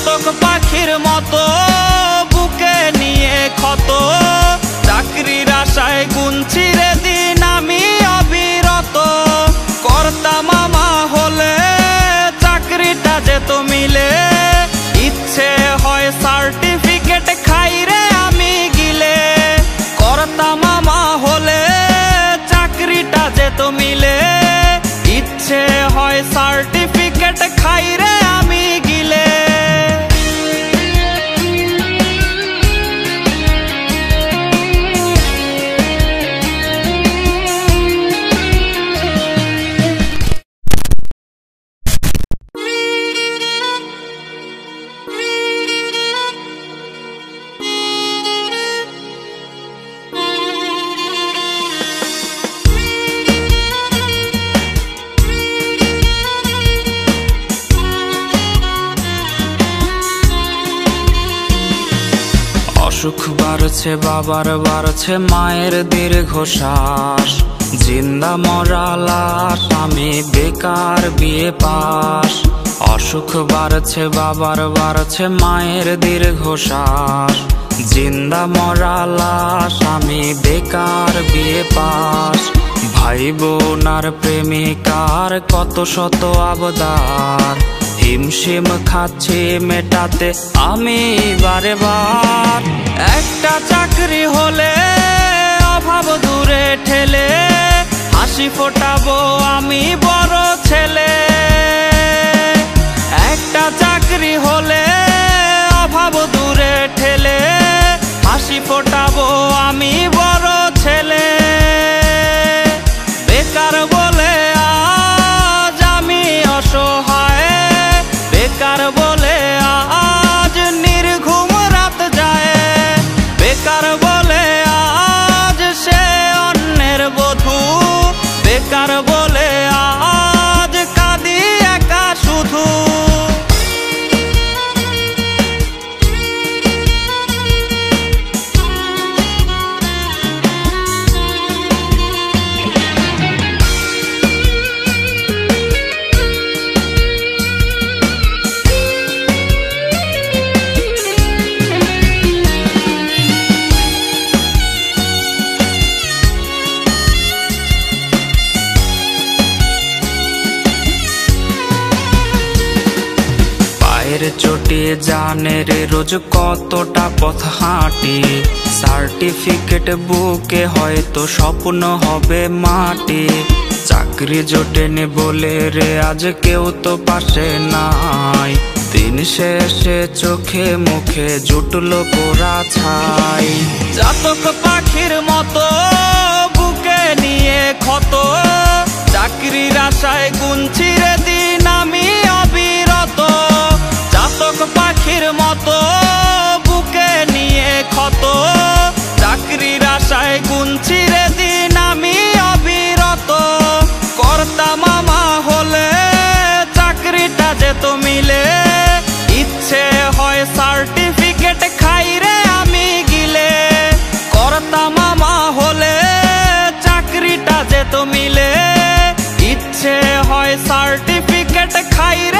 চাতক পাখির মতো বুকে নিয়ে ক্ষত, চাকরির আশায় গুনছি রে দিন আমি অবিরত। কর্তা মামা হলে চাকরিটা যেত মিলে, ইচ্ছে হয় সার্টিফিকেট খাই রে আমি গিলে। কর্তা মামা হলে চাকরিটা যেত মিলে, ইচ্ছে হয় সার্টিফিকেট খাই রে আমি গিলে। অসুখ বাড়ছে বাবার বাড়ছে মায়ের দীর্ঘশ্বাস, জিন্দা মরা লাশ আমি বেকার বিয়ে পাস। অসুখ বাড়ছে বাবার বাড়ছে মায়ের দীর্ঘশ্বাস, জিন্দা মরা লাশ আমি বেকার বিয়ে পাস। ভাই বোন আর প্রেমিকার কত শত আবদার, হিমশিম খাচ্ছি মেটাতে আমি বারে বার। একটা চাকরি হলে অভাব দূরে ঠেলে, হাসি ফোটাবো আমি বড় ছেলে। একটা চাকরি হলে অভাব দূরে ঠেলে, হাসি ফোটাবো আমি বড় ছেলে। বেকার বলে আজ আমি অসহায়, বেকার বলে আজ নির্ঘুম রাত যায়। বেকার বলে আজ সে অন্যের বধূ, বেকার বলে আজ কাঁদি একা শুধু। চোটে জানে রে রোজ কতটা পথ হাঁটি, সার্টিফিকেট বুকে হয়তো স্বপ্ন হবে মাটি। চাকরি জোটেনি বলে রে আজ কেউ তো পাশে নাই, দিন শেষে চোখে মুখে জুটলো পোড়া ছাই। চাতক পাখির মতো বুকে নিয়ে ক্ষত, চাকরির আশায় গুনছি রে দিন আমি অবিরত। চাতক পাখির মতো বুকে নিয়ে ক্ষত, চাকরির আশায় গুনছি রে দিন আমি অবিরত। কর্তা মামা হলে চাকরিটা যেত মিলে, ইচ্ছে হয় সার্টিফিকেট খাই রে আমি গিলে। কর্তা মামা হলে চাকরিটা যেত মিলে, ইচ্ছে হয় সার্টিফিকেট খাই রে